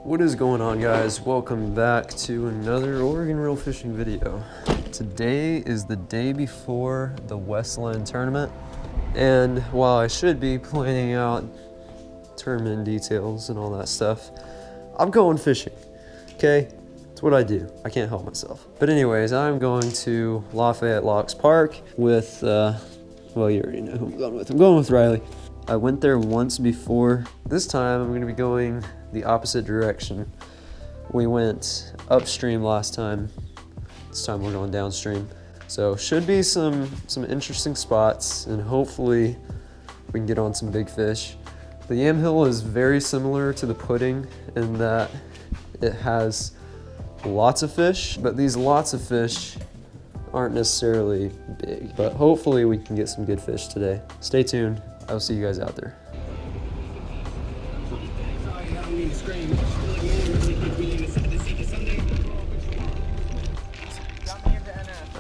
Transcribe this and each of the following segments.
What is going on, guys? Welcome back to another Oregon reel fishing video. Today is the day before the Westland tournament, and while I should be planning out tournament details and all that stuff, I'm going fishing, okay? It's what I do. I can't help myself. But anyways, I'm going to Lafayette Locks Park with, well, you already know who I'm going with. I'm going with Reilly. I went there once before. This time I'm gonna be going the opposite direction. We went upstream last time. This time we're going downstream. So should be some interesting spots, and hopefully we can get on some big fish. The Yamhill is very similar to the Pudding in that it has lots of fish, but these lots of fish aren't necessarily big. But hopefully we can get some good fish today. Stay tuned. I'll see you guys out there.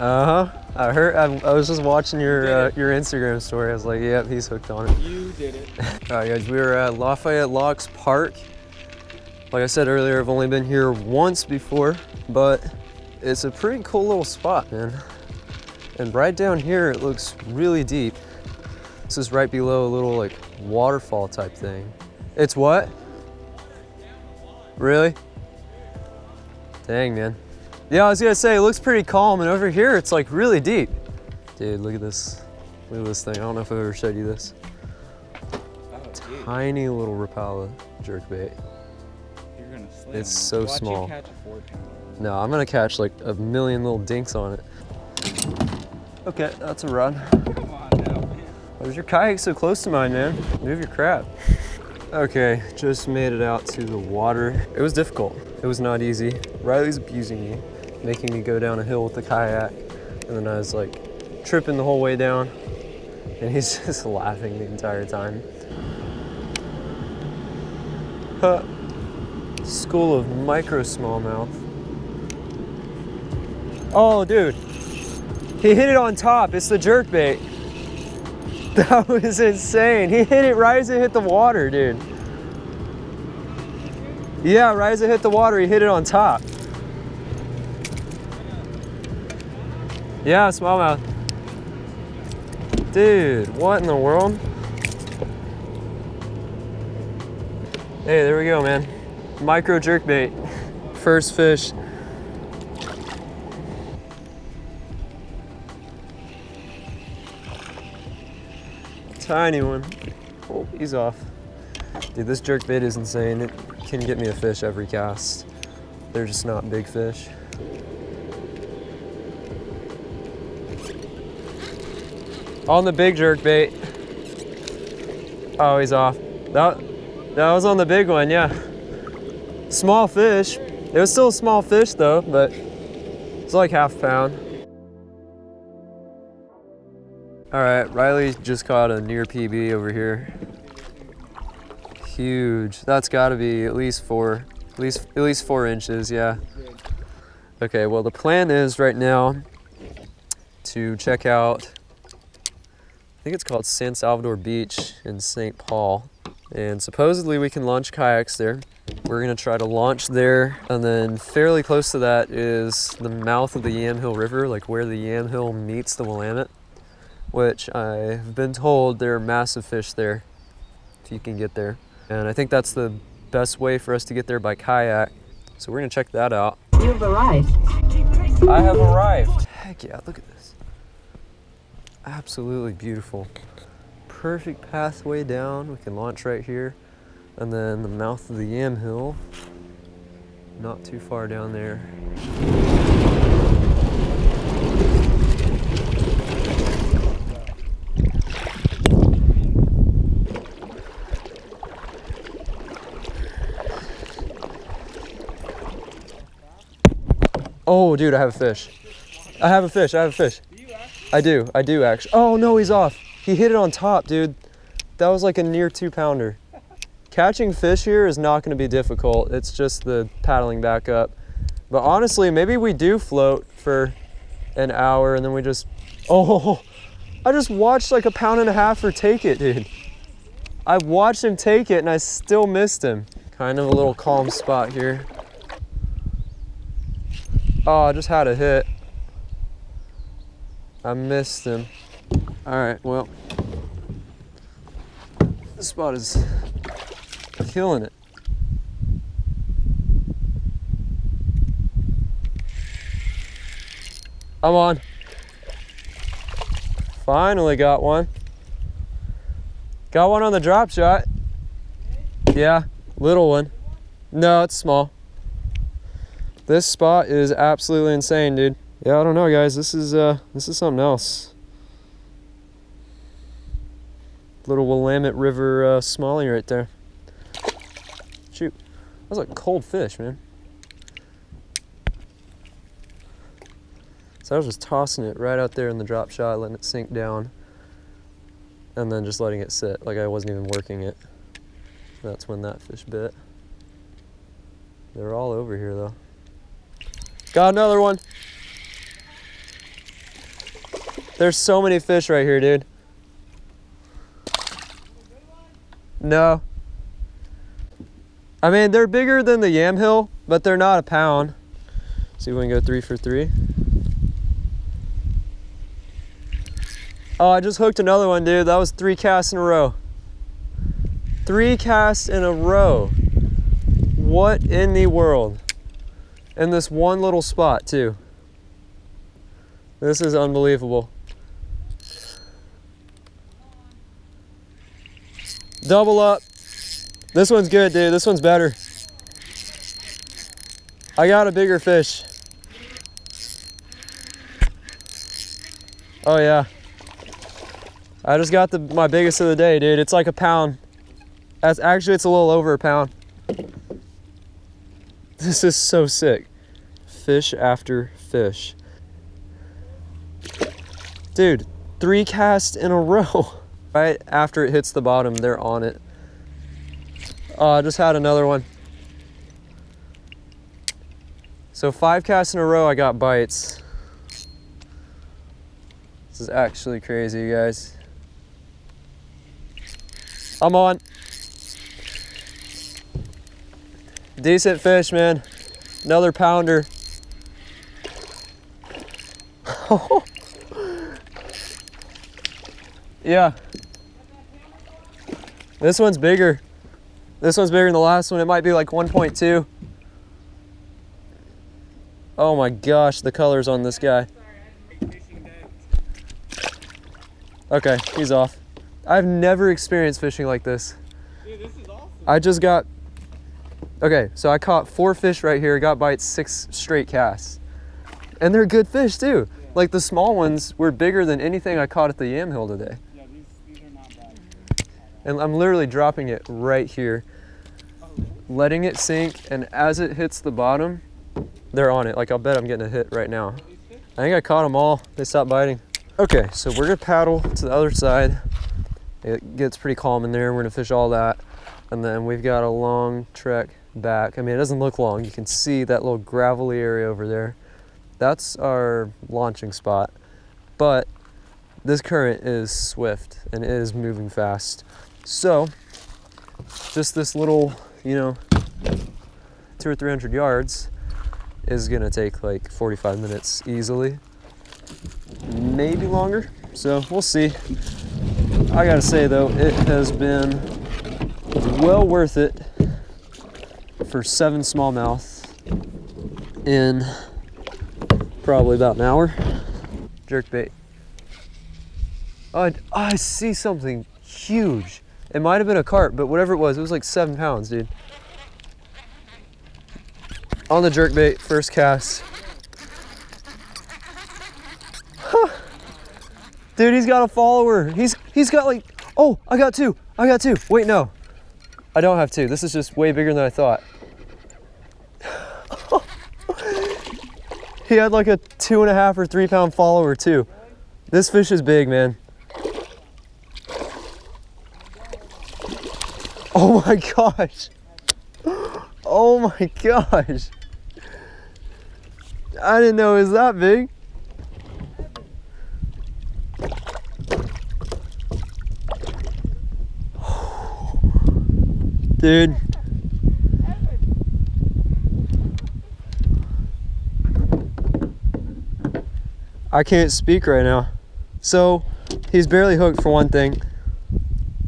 I heard. I was just watching your Instagram story. I was like, yep, he's hooked on it. You did it. All right, guys, we were at Lafayette Locks Park. Like I said earlier, I've only been here once before, but it's a pretty cool little spot, man. And right down here, it looks really deep. This is right below a little like waterfall type thing. It's what? Really? Dang, man. Yeah, I was gonna say, it looks pretty calm, and over here, it's like really deep. Dude, look at this. Look at this thing. I don't know if I've ever showed you this. Oh, tiny little Rapala jerkbait. You're gonna slam. It's so Watch small. You catch a 4-pounder. No, I'm gonna catch like a million little dinks on it. Okay, that's a rod. Come on now, man. Why is your kayak so close to mine, man? Move your crap. Okay, just made it out to the water. It was difficult. It was not easy. Reilly's abusing me, making me go down a hill with the kayak, and then I was like tripping the whole way down, and he's just laughing the entire time. Huh. School of micro smallmouth. Oh, dude. He hit it on top. It's the jerkbait. That was insane. He hit it right as it hit the water, dude. Yeah, right as it hit the water, he hit it on top. Yeah, smallmouth. Dude, what in the world? Hey, there we go, man. Micro jerkbait. First fish. Tiny one. Oh, he's off. Dude, this jerkbait is insane. It can get me a fish every cast. They're just not big fish. On the big jerkbait. Oh, he's off. That was on the big one, yeah. Small fish. It was still a small fish though, but it's like half a pound. All right, Reilly just caught a near PB over here. Huge. That's got to be at least 4 inches, yeah. Okay, well the plan is right now to check out, I think it's called San Salvador Beach in St. Paul, and supposedly we can launch kayaks there. We're gonna try to launch there, and then fairly close to that is the mouth of the Yamhill River, like where the Yamhill meets the Willamette, which I've been told there are massive fish there if you can get there. And I think that's the best way for us to get there by kayak. So we're gonna check that out. You've arrived. I have arrived. Heck yeah, look at this. Absolutely beautiful. Perfect pathway down. We can launch right here. And then the mouth of the Yamhill, not too far down there. Oh, dude, I have a fish. I have a fish. I do actually. Oh no, he's off. He hit it on top, dude. That was like a near 2-pounder. Catching fish here is not gonna be difficult. It's just the paddling back up. But honestly, maybe we do float for an hour and then we just, oh, I just watched like a 1.5 pounder take it, dude. I watched him take it and I still missed him. Kind of a little calm spot here. Oh, I just had a hit. I missed him. All right, well, this spot is killing it. I'm on. Finally got one. Got one on the drop shot. Yeah, little one. No, it's small. This spot is absolutely insane, dude. Yeah, I don't know, guys. This is something else. Little Willamette River smallie right there. Shoot, that was a cold fish, man. So I was just tossing it right out there in the drop shot, letting it sink down, and then just letting it sit, like I wasn't even working it. That's when that fish bit. They're all over here though. Got another one. There's so many fish right here, dude. No. I mean, they're bigger than the Yamhill, but they're not a pound. See if we can go 3 for 3. Oh, I just hooked another one, dude. That was 3 casts in a row. 3 casts in a row. What in the world? In this one little spot, too. This is unbelievable. Double up. This one's good, dude. This one's better. I got a bigger fish. Oh, yeah. I just got my biggest of the day, dude. It's like a pound. Actually, it's a little over a pound. This is so sick. Fish after fish. Dude, 3 casts in a row. Right after it hits the bottom, they're on it. Oh, I just had another one. So 5 casts in a row, I got bites. This is actually crazy, you guys. I'm on. Decent fish, man. Another pounder. Yeah. This one's bigger. This one's bigger than the last one. It might be like 1.2. Oh my gosh, the colors on this guy. Okay, he's off. I've never experienced fishing like this. Dude, this is awesome. I just got, okay, so I caught 4 fish right here, got bites 6 straight casts. And they're good fish too. Yeah. Like the small ones were bigger than anything I caught at the Yamhill today. Yeah, these are not bad. And I'm literally dropping it right here, letting it sink, and as it hits the bottom, they're on it. Like I'll bet I'm getting a hit right now. I think I caught them all. They stopped biting. Okay, so we're gonna paddle to the other side. It gets pretty calm in there. We're gonna fish all that. And then we've got a long trek back. I mean, it doesn't look long. You can see that little gravelly area over there. That's our launching spot. But this current is swift and it is moving fast. So just this little, you know, 200 or 300 yards is gonna take like 45 minutes easily, maybe longer. So we'll see. I gotta say though, it has been well worth it for 7 smallmouth in probably about an hour. Jerkbait. I see something huge. It might have been a carp, but whatever it was like 7 pounds, dude. On the jerkbait, first cast. Huh. Dude, he's got a follower. He's got like, oh, I got two. Wait, no, I don't have 2. This is just way bigger than I thought. He had like a 2.5 or 3 pound follower too. This fish is big, man. Oh my gosh. Oh my gosh. I didn't know it was that big. Dude, I can't speak right now. So he's barely hooked for one thing.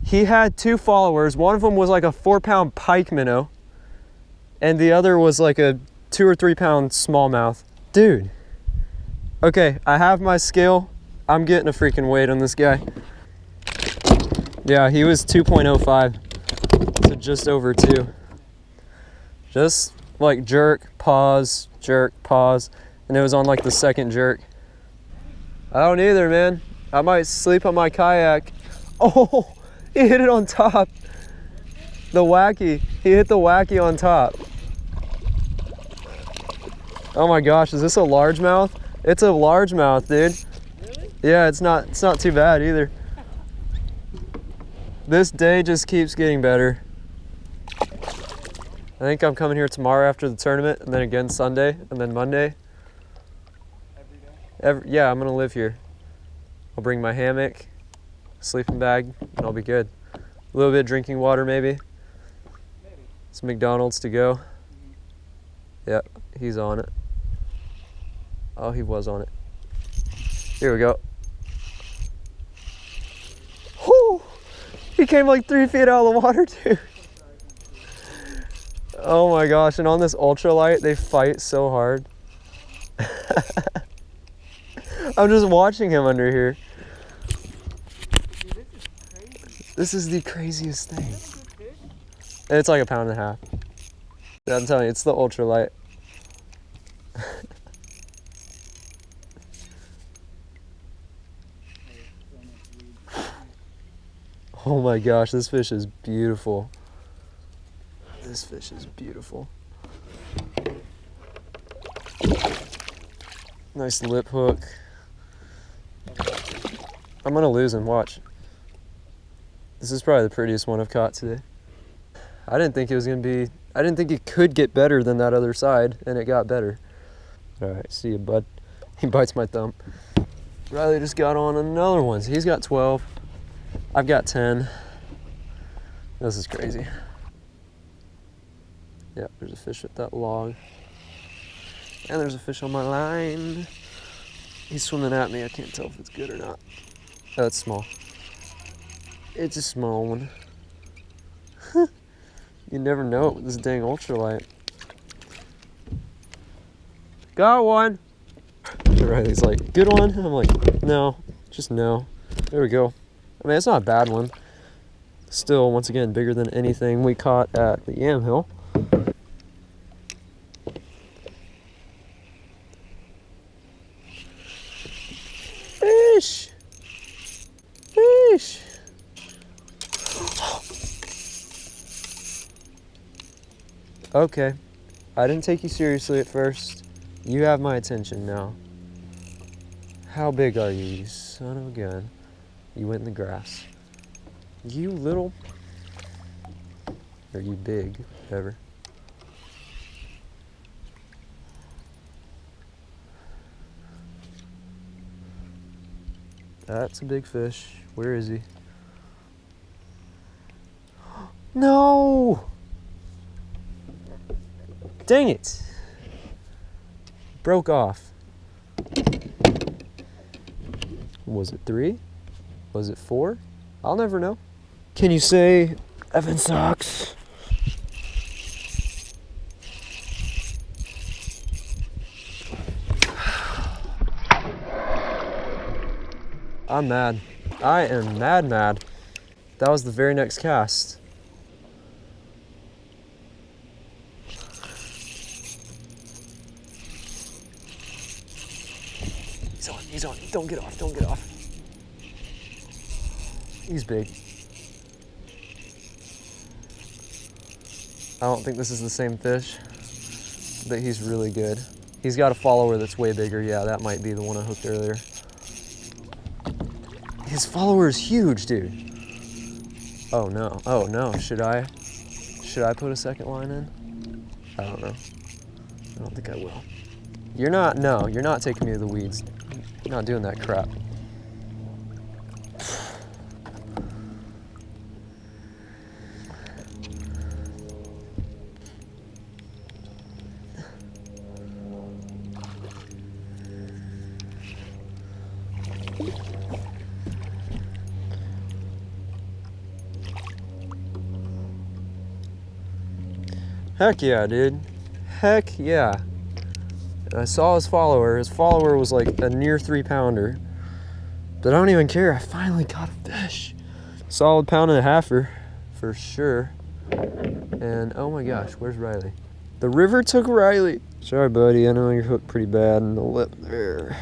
He had 2 followers. One of them was like a 4-pound pike minnow, and the other was like a 2 or 3 pound smallmouth. Dude. Okay, I have my scale. I'm getting a freaking weight on this guy. Yeah, he was 2.05, so just over 2. Just like jerk, pause, and it was on like the second jerk. I don't either, man. I might sleep on my kayak. Oh, he hit it on top. The wacky, he hit the wacky on top. Oh my gosh, is this a largemouth? It's a largemouth, dude. Really? Yeah, it's not too bad either. This day just keeps getting better. I think I'm coming here tomorrow after the tournament, and then again Sunday, and then Monday. Every day? Yeah, I'm gonna live here. I'll bring my hammock, sleeping bag, and I'll be good. A little bit of drinking water maybe. Maybe. Some McDonald's to go. Yeah, he's on it. Oh, he was on it. Here we go. Whoo! He came like 3 feet out of the water, dude. Oh my gosh, and on this ultralight, they fight so hard. I'm just watching him under here. Dude, this is crazy. This is the craziest thing. Is that a good fish? It's like 1.5 pounds. Yeah, I'm telling you, it's the ultralight. Oh my gosh, this fish is beautiful. This fish is beautiful. Nice lip hook. I'm gonna lose him, watch. This is probably the prettiest one I've caught today. I didn't think it could get better than that other side, and it got better. All right, see you, bud. He bites my thumb. Reilly just got on another one. So he's got 12. I've got 10. This is crazy. Yeah, there's a fish with that log. And there's a fish on my line. He's swimming at me. I can't tell if it's good or not. Oh, it's small. It's a small one. You never know it with this dang ultralight. Got one. Reilly's like, good one? I'm like, no, just no. There we go. I mean, it's not a bad one. Still, once again, bigger than anything we caught at the Yamhill. Fish! Fish! Okay, I didn't take you seriously at first. You have my attention now. How big are you, you son of a gun? You went in the grass. You little... Or you big, whatever. That's a big fish. Where is he? No! Dang it! Broke off. Was it 3? Was it 4? I'll never know. Can you say Evan sucks? I'm mad. I am mad. That was the very next cast. He's on. Don't get off. He's big. I don't think this is the same fish, but he's really good. He's got a follower that's way bigger. Yeah, that might be the one I hooked earlier. His follower is huge, dude. Oh no. Should I put a second line in? I don't know. I don't think I will. You're not taking me to the weeds. You're not doing that crap. Heck yeah, dude. Heck yeah. And I saw his follower. His follower was like a near 3-pounder. But I don't even care. I finally got a fish. Solid pound and a halfer, for sure. And oh my gosh, where's Reilly? The river took Reilly. Sorry, buddy. I know you're hooked pretty bad in the lip there.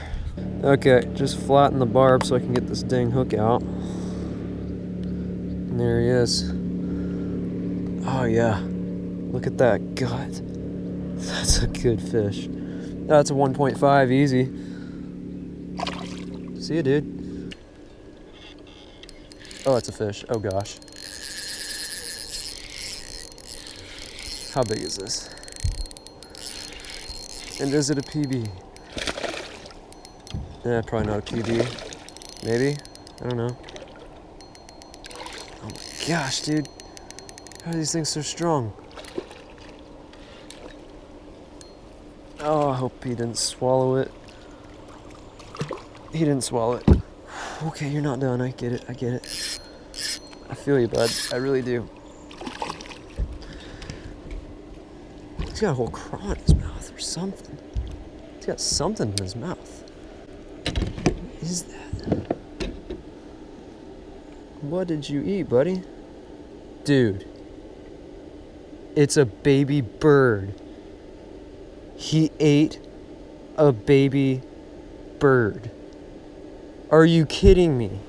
Okay, just flatten the barb so I can get this dang hook out. And there he is. Oh yeah. Look at that gut. That's a good fish. That's a 1.5 easy. See ya, dude. Oh, it's a fish. Oh gosh. How big is this? And is it a PB? Yeah, probably not a PB. Maybe? I don't know. Oh my gosh, dude. How are these things so strong? Oh, I hope he didn't swallow it. He didn't swallow it. Okay, you're not done. I get it. I get it. I feel you, bud. I really do. He's got a whole craw in his mouth or something. He's got something in his mouth. What is that? What did you eat, buddy? Dude. It's a baby bird. He ate a baby bird. Are you kidding me?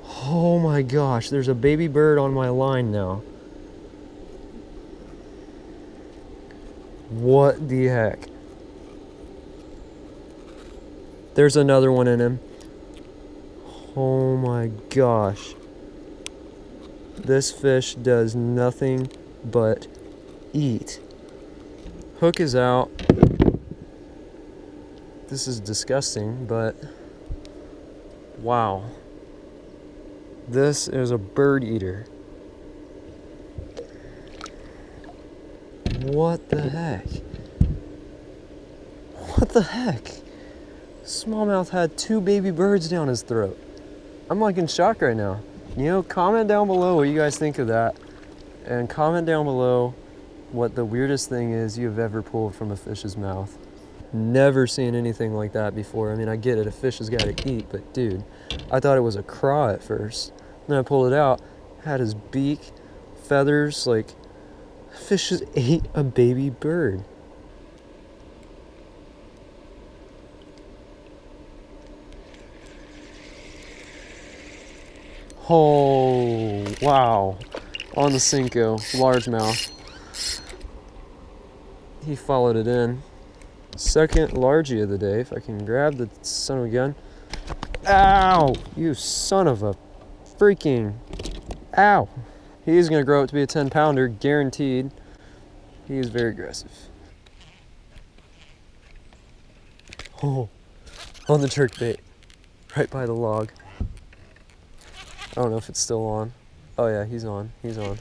Oh my gosh, there's a baby bird on my line now. What the heck? There's another one in him. Oh my gosh. This fish does nothing but eat. Hook is out. This is disgusting, but wow. This is a bird eater. What the heck? What the heck? Smallmouth had 2 baby birds down his throat. I'm like in shock right now. You know, comment down below what you guys think of that. And comment down below what the weirdest thing is you've ever pulled from a fish's mouth. Never seen anything like that before. I mean, I get it, a fish has got to eat, but dude, I thought it was a craw at first. Then I pulled it out, had his beak, feathers, like, fish just ate a baby bird. Oh, wow. On the Cinco, largemouth. He followed it in. Second largie of the day, if I can grab the son of a gun. Ow! You son of a freaking... Ow! He's gonna grow up to be a 10-pounder, guaranteed. He is very aggressive. Oh, on the jerkbait, right by the log. I don't know if it's still on. Oh yeah, he's on, he's on.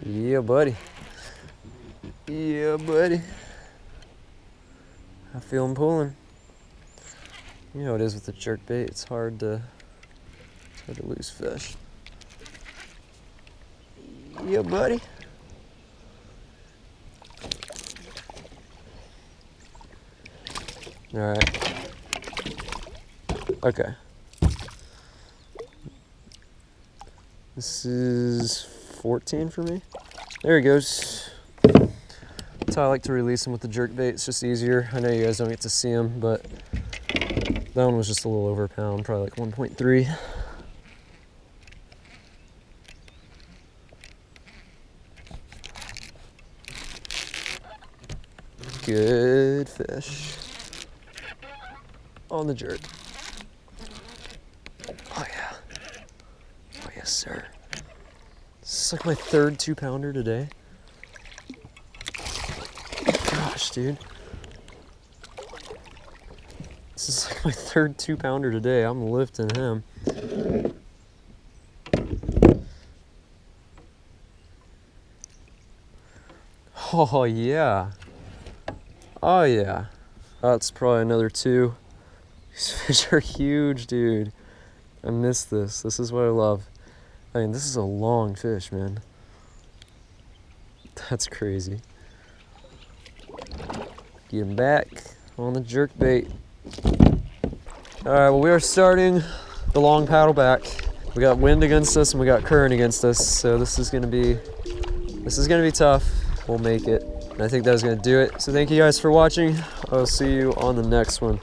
Yeah, buddy. Yeah, buddy. I feel him pulling. You know how it is with the jerkbait. It's hard to lose fish. Yeah, buddy. All right. Okay. This is 14 for me. There he goes. That's how I like to release them with the jerkbait. It's just easier. I know you guys don't get to see them, but that one was just a little over a pound, probably like 1.3. Good fish. On the jerk. Oh yeah. Oh yes, sir. This is like my 3rd 2-pounder today. Gosh, dude. This is like my 3rd 2-pounder today. I'm lifting him. Oh yeah. Oh yeah. That's probably another 2. These fish are huge, dude. I miss this. This is what I love. I mean, this is a long fish, man. That's crazy. Get him back on the jerk bait. All right, well, we are starting the long paddle back. We got wind against us and we got current against us, so this is gonna be tough. We'll make it. And I think that was gonna do it. So thank you guys for watching. I'll see you on the next one.